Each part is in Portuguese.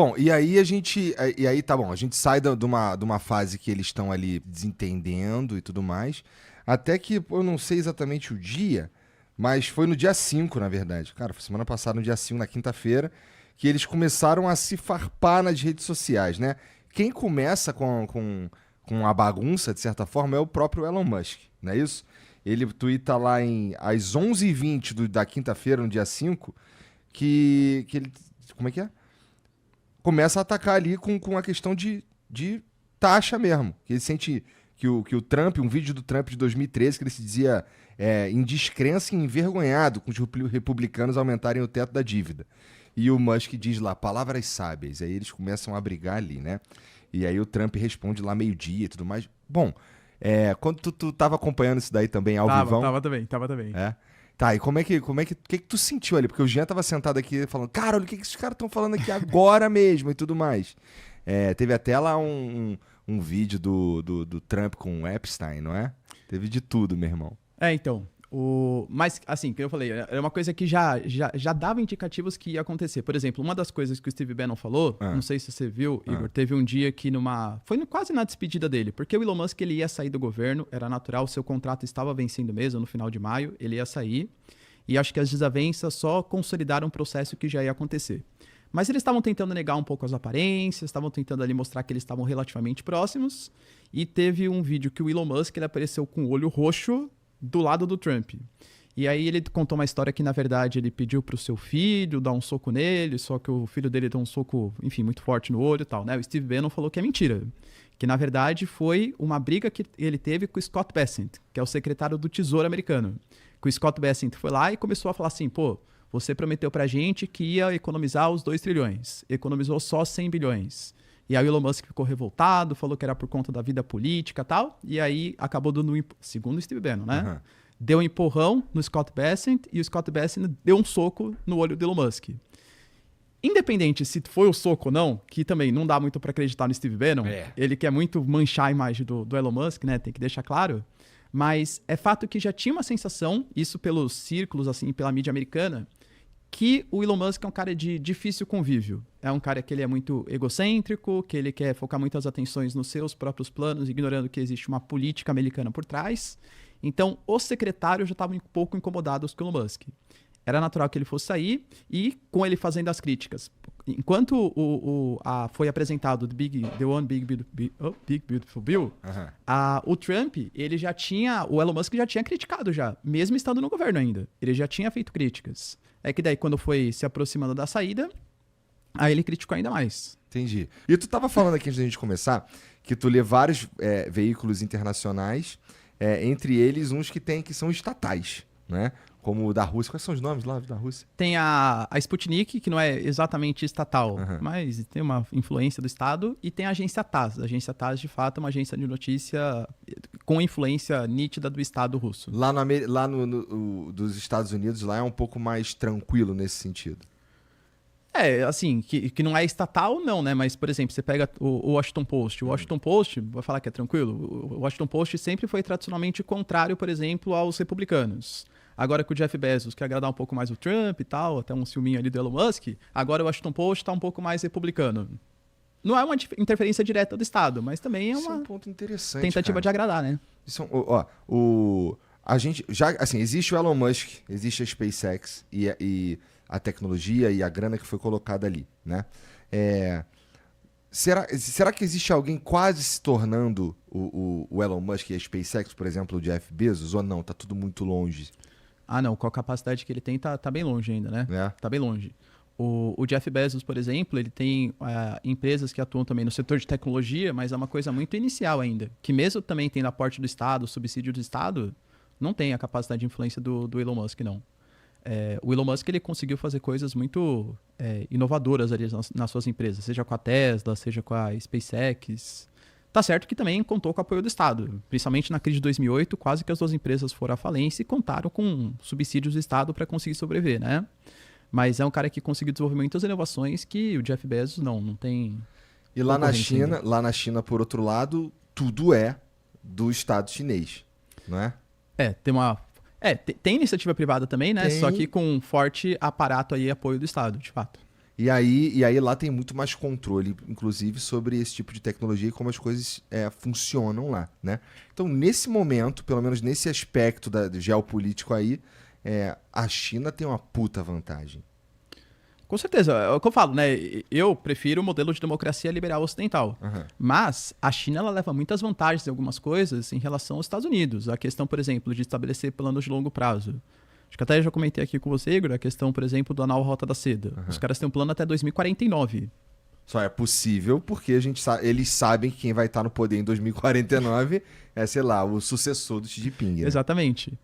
Bom, e aí a gente. E aí tá bom, a gente sai de uma fase que eles estão ali desentendendo e tudo mais. Até que, pô, eu não sei exatamente o dia, mas foi no dia 5, na verdade. Cara, foi semana passada, no dia 5, na quinta-feira, que eles começaram a se farpar nas redes sociais, né? Quem começa com a bagunça, de certa forma, é o próprio Elon Musk, não é isso? Ele tuita lá às 11h20 da quinta-feira, no dia 5, que ele. Como é que é? Começa a atacar ali com a questão de taxa mesmo. Que ele sente que o Trump, um vídeo do Trump de 2013, que ele se dizia em descrença e envergonhado com os republicanos aumentarem o teto da dívida. E o Musk diz lá, palavras sábias. Aí eles começam a brigar ali, né? E aí o Trump responde lá meio-dia e tudo mais. Bom, quando tu tava acompanhando isso daí também ao vivão... Tava também. É? Tá, e que tu sentiu ali? Porque o Jean tava sentado aqui falando, cara, olha o que esses caras estão falando aqui agora mesmo e tudo mais. Teve até lá um vídeo do Trump com o Epstein, não é? Teve de tudo, meu irmão. Então, mas assim, como eu falei, é uma coisa que já dava indicativos que ia acontecer. Por exemplo, uma das coisas que o Steve Bannon falou, não sei se você viu, Igor, teve um dia que foi quase na despedida dele, porque o Elon Musk ele ia sair do governo, era natural, seu contrato estava vencendo mesmo no final de maio, ele ia sair, e acho que as desavenças só consolidaram um processo que já ia acontecer. Mas eles estavam tentando negar um pouco as aparências, estavam tentando ali mostrar que eles estavam relativamente próximos, e teve um vídeo que o Elon Musk ele apareceu com o olho roxo do lado do Trump. E aí ele contou uma história que, na verdade, ele pediu pro seu filho dar um soco nele, só que o filho dele deu um soco, enfim, muito forte no olho e tal, né? O Steve Bannon falou que é mentira. Que, na verdade, foi uma briga que ele teve com o Scott Bessent, que é o secretário do Tesouro americano. Que o Scott Bessent foi lá e começou a falar assim, pô, você prometeu pra gente que ia economizar os 2 trilhões. Economizou só 100 bilhões. E aí o Elon Musk ficou revoltado, falou que era por conta da vida política e tal, e aí acabou dando segundo o Steve Bannon, né? Uhum. Deu um empurrão no Scott Bessent e o Scott Bessent deu um soco no olho do Elon Musk. Independente se foi o soco ou não, que também não dá muito pra acreditar no Steve Bannon, ele quer muito manchar a imagem do Elon Musk, né? Tem que deixar claro. Mas é fato que já tinha uma sensação, isso pelos círculos, assim, pela mídia americana, que o Elon Musk é um cara de difícil convívio. É um cara que ele é muito egocêntrico, que ele quer focar muitas atenções nos seus próprios planos, ignorando que existe uma política americana por trás. Então, os secretários já estavam um pouco incomodados com o Elon Musk. Era natural que ele fosse sair e com ele fazendo as críticas. Enquanto foi apresentado The One Big Beautiful Bill, o Trump, o Elon Musk já tinha criticado já, mesmo estando no governo ainda. Ele já tinha feito críticas. É que daí, quando foi se aproximando da saída, aí ele criticou ainda mais. Entendi. E tu tava falando aqui, antes da gente começar, que tu lê vários veículos internacionais, entre eles uns que são estatais, né? Como o da Rússia. Quais são os nomes lá da Rússia? Tem a Sputnik, que não é exatamente estatal, mas tem uma influência do Estado, e tem a agência TASS. A agência TASS, de fato, é uma agência de notícia com influência nítida do Estado russo. Lá dos Estados Unidos, lá é um pouco mais tranquilo nesse sentido. Assim, que não é estatal, não, né? Mas, por exemplo, você pega o Washington Post. O Washington Post, vai falar que é tranquilo? O Washington Post sempre foi tradicionalmente contrário, por exemplo, aos republicanos. Agora que o Jeff Bezos quer agradar um pouco mais o Trump e tal, até um ciúminho ali do Elon Musk, agora o Washington Post está um pouco mais republicano. Não é uma interferência direta do Estado, mas também é uma um ponto interessante, tentativa de agradar, né? Isso, a gente já, assim, existe o Elon Musk, existe a SpaceX e a tecnologia e a grana que foi colocada ali, né? Será que existe alguém quase se tornando o Elon Musk e a SpaceX, por exemplo, o Jeff Bezos, ou não? Tá tudo muito longe? Ah, não. Com a capacidade que ele tem, tá bem longe ainda, né? Tá bem longe. O Jeff Bezos, por exemplo, ele tem empresas que atuam também no setor de tecnologia, mas é uma coisa muito inicial ainda. Que mesmo também tendo aporte do Estado, subsídio do Estado, não tem a capacidade de influência do Elon Musk, não. O Elon Musk ele conseguiu fazer coisas muito inovadoras ali nas suas empresas, seja com a Tesla, seja com a SpaceX. Tá certo que também contou com o apoio do Estado, principalmente na crise de 2008, quase que as duas empresas foram à falência e contaram com subsídios do Estado para conseguir sobreviver, né? Mas é um cara que conseguiu desenvolver muitas inovações que o Jeff Bezos não tem. E lá na China, por outro lado, tudo é do Estado chinês, não é? Tem iniciativa privada também, né? Tem. Só que com um forte aparato aí, apoio do Estado, de fato. E aí lá tem muito mais controle, inclusive, sobre esse tipo de tecnologia e como as coisas funcionam lá, né? Então, nesse momento, pelo menos nesse aspecto do geopolítico aí, a China tem uma puta vantagem. Com certeza, é o que eu falo, né? Eu prefiro o modelo de democracia liberal ocidental. Uhum. Mas a China ela leva muitas vantagens em algumas coisas em relação aos Estados Unidos. A questão, por exemplo, de estabelecer planos de longo prazo. Acho que até já comentei aqui com você, Igor, a questão, por exemplo, do anal Rota da Seda. Uhum. Os caras têm um plano até 2049. Só é possível porque eles sabem que quem vai estar no poder em 2049 é, sei lá, o sucessor do Xi Jinping. Né? Exatamente.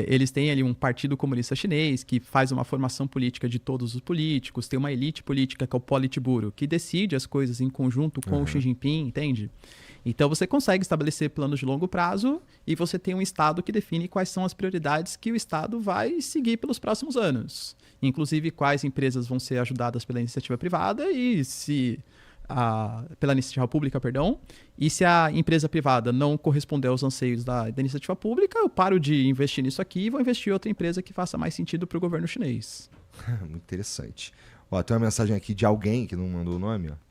Eles têm ali um partido comunista chinês que faz uma formação política de todos os políticos, tem uma elite política que é o Politburo, que decide as coisas em conjunto com o Xi Jinping, entende? Então você consegue estabelecer planos de longo prazo e você tem um Estado que define quais são as prioridades que o Estado vai seguir pelos próximos anos. Inclusive quais empresas vão ser ajudadas pela iniciativa privada e se... pela iniciativa pública, perdão, e se a empresa privada não corresponder aos anseios da iniciativa pública, eu paro de investir nisso aqui e vou investir em outra empresa que faça mais sentido para o governo chinês. Muito interessante. Ó, tem uma mensagem aqui de alguém que não mandou o nome, ó.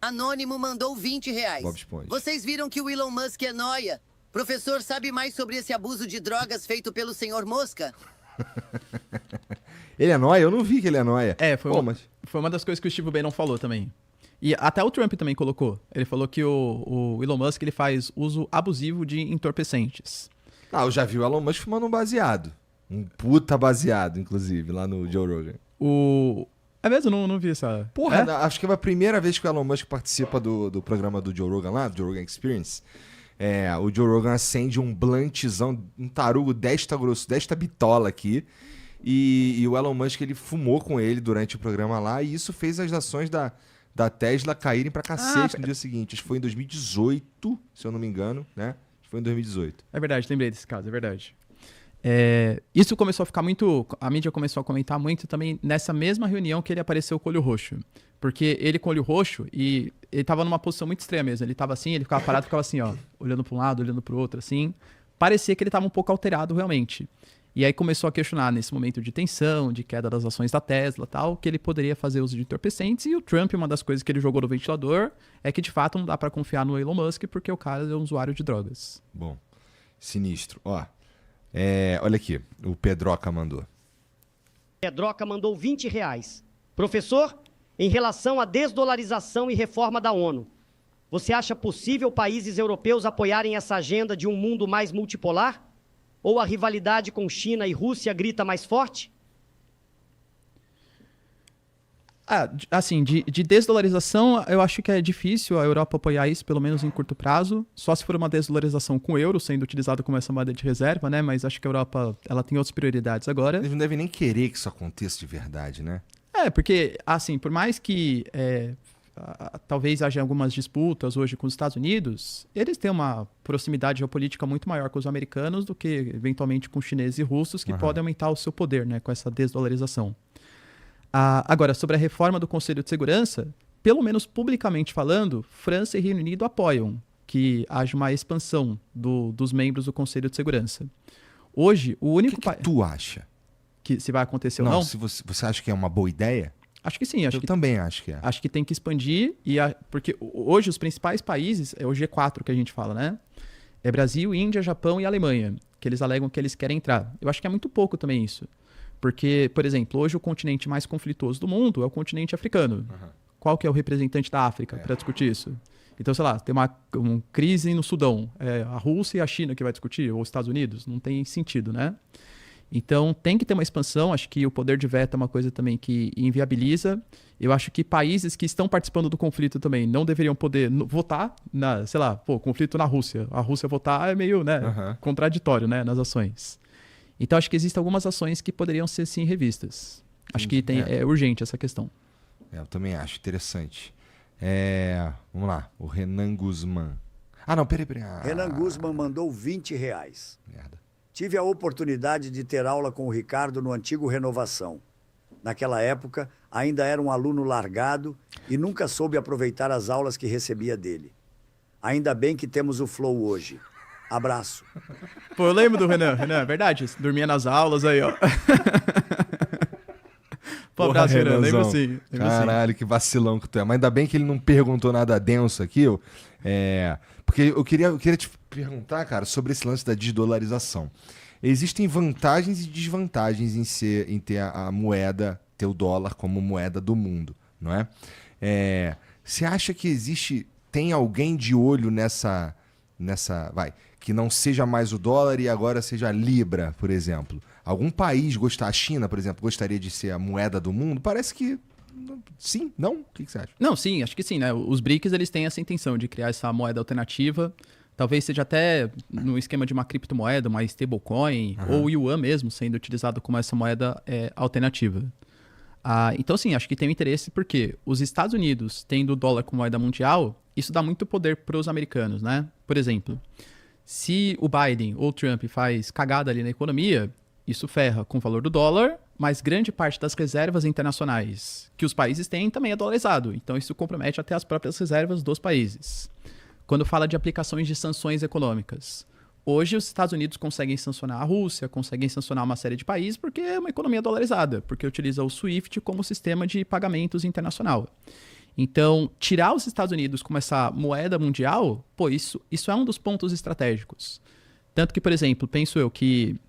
Anônimo mandou R$20. Bob Esponja. Vocês viram que o Elon Musk é nóia? Professor, sabe mais sobre esse abuso de drogas feito pelo senhor Mosca? Ele é nóia? Eu não vi que ele é nóia. Foi uma das coisas que o Steve Bannon falou também. E até o Trump também colocou. Ele falou que o Elon Musk ele faz uso abusivo de entorpecentes. Eu já vi o Elon Musk fumando um baseado. Um puta baseado, inclusive, lá no Joe Rogan. É mesmo? Não vi essa... Porra, acho que é a primeira vez que o Elon Musk participa do programa do Joe Rogan lá, do Joe Rogan Experience. O Joe Rogan acende um blantzão, um tarugo desta grosso, desta bitola aqui. E o Elon Musk, ele fumou com ele durante o programa lá. E isso fez as ações da Tesla caírem pra cacete no dia seguinte. Acho que foi em 2018, se eu não me engano, né? Acho que foi em 2018. É verdade, lembrei desse caso, é verdade. Isso começou a ficar muito... A mídia começou a comentar muito também nessa mesma reunião que ele apareceu com o olho roxo. Porque ele com o olho roxo, e ele tava numa posição muito estranha mesmo. Ele tava assim, ele ficava parado, ficava assim, ó, olhando para um lado, olhando para o outro, assim. Parecia que ele tava um pouco alterado realmente. E aí começou a questionar nesse momento de tensão, de queda das ações da Tesla e tal, que ele poderia fazer uso de entorpecentes. E o Trump, uma das coisas que ele jogou no ventilador, é que de fato não dá para confiar no Elon Musk porque o cara é um usuário de drogas. Bom, sinistro. Ó, olha aqui, o Pedroca mandou. Pedroca mandou R$20. Professor, em relação à desdolarização e reforma da ONU, você acha possível países europeus apoiarem essa agenda de um mundo mais multipolar? Ou a rivalidade com China e Rússia grita mais forte? Assim, de desdolarização, eu acho que é difícil a Europa apoiar isso, pelo menos em curto prazo. Só se for uma desdolarização com o euro sendo utilizado como essa moeda de reserva, né? Mas acho que a Europa ela tem outras prioridades agora. Eles não devem nem querer que isso aconteça de verdade, né? Porque, assim, por mais que talvez haja algumas disputas hoje com os Estados Unidos, eles têm uma proximidade geopolítica muito maior com os americanos do que, eventualmente, com chineses e russos, que podem aumentar o seu poder, né, com essa desdolarização. Agora, sobre a reforma do Conselho de Segurança, pelo menos publicamente falando, França e Reino Unido apoiam que haja uma expansão dos membros do Conselho de Segurança. Hoje, o único país... O que tu acha? Que se vai acontecer ou não? Se você acha que é uma boa ideia? Acho que sim. Eu também acho que é. Acho que tem que expandir, porque hoje os principais países, é o G4 que a gente fala, né? É Brasil, Índia, Japão e Alemanha, que eles alegam que eles querem entrar. Eu acho que é muito pouco também isso. Porque, por exemplo, hoje o continente mais conflituoso do mundo é o continente africano. Qual que é o representante da África para discutir isso? Então, sei lá, tem uma crise no Sudão. É a Rússia e a China que vai discutir, ou os Estados Unidos? Não tem sentido, né? Então, tem que ter uma expansão. Acho que o poder de veto é uma coisa também que inviabiliza. Eu acho que países que estão participando do conflito também não deveriam poder votar sei lá, conflito na Rússia. A Rússia votar é meio, contraditório, né, nas ações. Então, acho que existem algumas ações que poderiam ser, sim, revistas. Acho que é urgente essa questão. Eu também acho interessante. Vamos lá, o Renan Guzmán. Não, peraí. Renan Guzmán mandou R$20. Merda. Tive a oportunidade de ter aula com o Ricardo no antigo Renovação. Naquela época, ainda era um aluno largado e nunca soube aproveitar as aulas que recebia dele. Ainda bem que temos o Flow hoje. Abraço. Eu lembro do Renan, é verdade. Dormia nas aulas aí, ó. Pô, abraço, Renan. Lembro Renanzão. sim. Caralho, que vacilão que tu é. Mas ainda bem que ele não perguntou nada denso aqui. Porque eu queria te perguntar, cara, sobre esse lance da desdolarização. Existem vantagens e desvantagens em ter a moeda, ter o dólar como moeda do mundo, não é? Você acha que tem alguém de olho nessa, que não seja mais o dólar e agora seja a Libra, por exemplo? Algum país a China, por exemplo, gostaria de ser a moeda do mundo? Parece que sim, não? O que você acha? Não, sim, acho que sim, né? Os BRICS, eles têm essa intenção de criar essa moeda alternativa. Talvez seja até no esquema de uma criptomoeda, uma stablecoin, ou o yuan mesmo, sendo utilizado como essa moeda alternativa. Então, sim, acho que tem um interesse porque os Estados Unidos, tendo o dólar como moeda mundial, isso dá muito poder para os americanos, né? Por exemplo, se o Biden ou o Trump faz cagada ali na economia, isso ferra com o valor do dólar, mas grande parte das reservas internacionais que os países têm também é dolarizado. Então, isso compromete até as próprias reservas dos países. Quando fala de aplicações de sanções econômicas, hoje os Estados Unidos conseguem sancionar a Rússia, conseguem sancionar uma série de países porque é uma economia dolarizada, porque utiliza o SWIFT como sistema de pagamentos internacional. Então, tirar os Estados Unidos como essa moeda mundial, pô, isso é um dos pontos estratégicos. Tanto que, por exemplo, penso eu que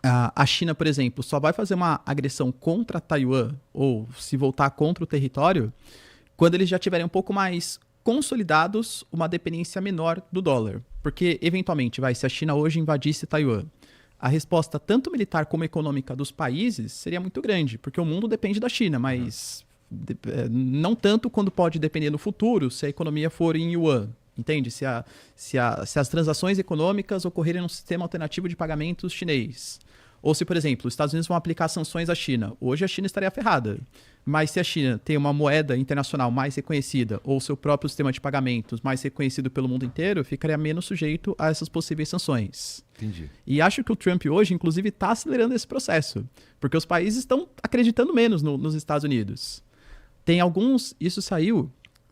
a China, por exemplo, só vai fazer uma agressão contra Taiwan ou se voltar contra o território quando eles já tiverem um pouco mais consolidados uma dependência menor do dólar. Porque, eventualmente, se a China hoje invadisse Taiwan, a resposta tanto militar como econômica dos países seria muito grande, porque o mundo depende da China, mas não tanto quando pode depender no futuro se a economia for em yuan. Entende? Se as transações econômicas ocorrerem num sistema alternativo de pagamentos chinês. Ou se, por exemplo, os Estados Unidos vão aplicar sanções à China. Hoje a China estaria ferrada. Mas se a China tem uma moeda internacional mais reconhecida ou seu próprio sistema de pagamentos mais reconhecido pelo mundo inteiro, ficaria menos sujeito a essas possíveis sanções. Entendi. E acho que o Trump hoje, inclusive, está acelerando esse processo. Porque os países estão acreditando menos nos Estados Unidos. Tem alguns... Isso saiu...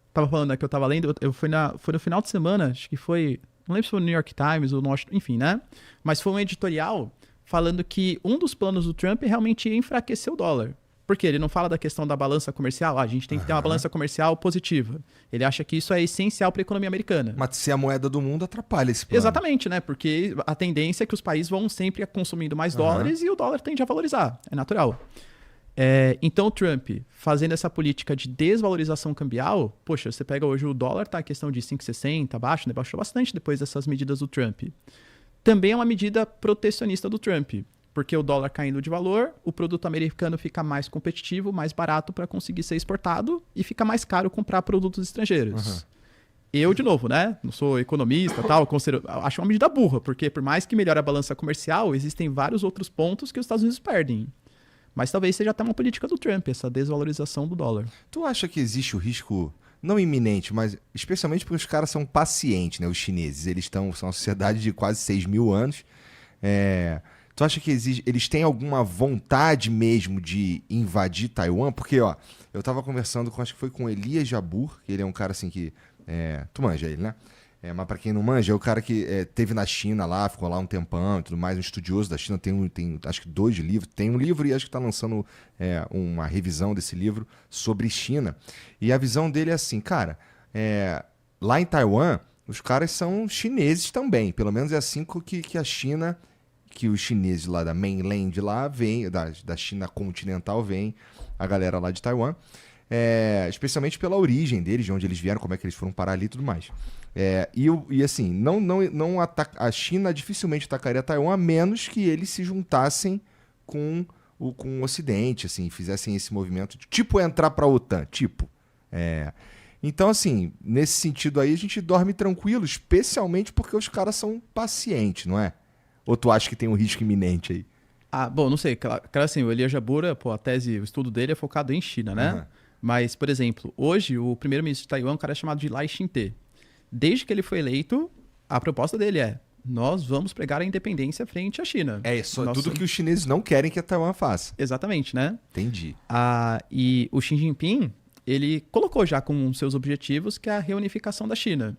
Estava falando, né, que eu estava lendo, foi no final de semana, acho que foi... Não lembro se foi no New York Times ou no Washington, enfim, né? Mas foi um editorial falando que um dos planos do Trump é realmente enfraquecer o dólar. Porque ele não fala da questão da balança comercial. A gente tem que ter uma balança comercial positiva. Ele acha que isso é essencial para a economia americana. Mas ser a moeda do mundo atrapalha esse plano. Exatamente, né? Porque a tendência é que os países vão sempre consumindo mais dólares e o dólar tende a valorizar. É natural. Então o Trump, fazendo essa política de desvalorização cambial, poxa, você pega hoje o dólar, tá a questão de 5,60 abaixo, né? Baixou bastante depois dessas medidas do Trump. Também é uma medida protecionista do Trump, porque o dólar caindo de valor, o produto americano fica mais competitivo, mais barato para conseguir ser exportado e fica mais caro comprar produtos estrangeiros. Eu, de novo, né? Não sou economista, tal, acho uma medida burra, porque por mais que melhore a balança comercial, existem vários outros pontos que os Estados Unidos perdem. Mas talvez seja até uma política do Trump, essa desvalorização do dólar. Tu acha que existe o risco, não iminente, mas especialmente porque os caras são pacientes, né? Os chineses, são uma sociedade de quase 6 mil anos. Tu acha que eles têm alguma vontade mesmo de invadir Taiwan? Porque, ó, eu tava conversando acho que foi com Elias Jabbour, que ele é um cara assim que... tu manja ele, né? Mas pra quem não manja, é o cara que teve na China lá, ficou lá um tempão e tudo mais, um estudioso da China, tem acho que 2 livros, tem um livro e acho que tá lançando uma revisão desse livro sobre China. E a visão dele é assim, cara, lá em Taiwan, os caras são chineses também, pelo menos é assim que a China, que os chineses lá da mainland lá vêm, da China continental vem a galera lá de Taiwan, especialmente pela origem deles, de onde eles vieram, como é que eles foram parar ali e tudo mais. E assim, a China dificilmente atacaria Taiwan a menos que eles se juntassem com o Ocidente, assim, fizessem esse movimento, tipo entrar para a OTAN, tipo. Então, assim, nesse sentido aí, a gente dorme tranquilo, especialmente porque os caras são pacientes, não é? Ou tu acha que tem um risco iminente aí? Bom, não sei. Claro, assim, o Elias Jabbour, o estudo dele é focado em China, né? Mas, por exemplo, hoje o primeiro-ministro de Taiwan é um cara chamado de Lai Ching-te. Desde que ele foi eleito, a proposta dele nós vamos pregar a independência frente à China. Tudo que os chineses não querem que a Taiwan faça. Exatamente, né? Entendi. E o Xi Jinping, ele colocou já como um dos seus objetivos que é a reunificação da China.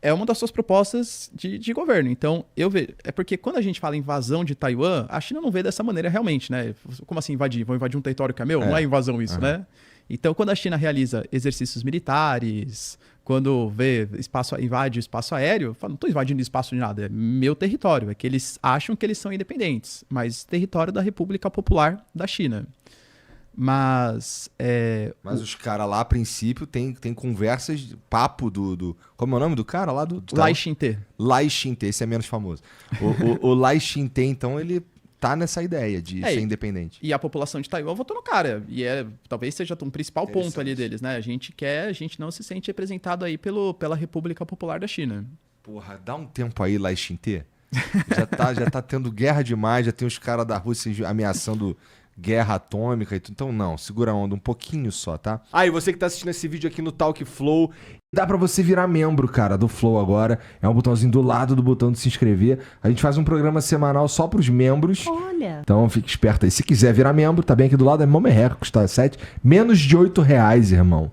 é uma das suas propostas de governo. Então, eu vejo. É porque quando a gente fala invasão de Taiwan, a China não vê dessa maneira realmente, né? Como assim invadir? Vão invadir um território que é meu? Não é invasão isso, né? Então, quando a China realiza exercícios militares, quando invade o espaço aéreo, fala, não estou invadindo espaço de nada, é meu território. É que eles acham que eles são independentes, mas território da República Popular da China. Mas os caras lá, a princípio, tem conversas, papo do... Como é o nome do cara lá? Lai Ching-te. Lai Ching-te, esse é menos famoso. O Lai Ching-te, então, ele tá nessa ideia de ser independente. E a população de Taiwan votou no cara. E talvez seja um principal ponto ali deles, né? A gente não se sente representado aí pela República Popular da China. Porra, dá um tempo aí, Lai Ching-te. Já tá tendo guerra demais, já tem os caras da Rússia ameaçando guerra atômica e tudo. Então não, segura a onda um pouquinho só, tá? E você que tá assistindo esse vídeo aqui no Talk Flow, dá pra você virar membro, cara, do Flow agora. É um botãozinho do lado do botão de se inscrever. A gente faz um programa semanal só pros membros. Olha. Então fique esperto aí. Se quiser virar membro, tá bem aqui do lado, é mó merreca, custa menos de R$8, irmão.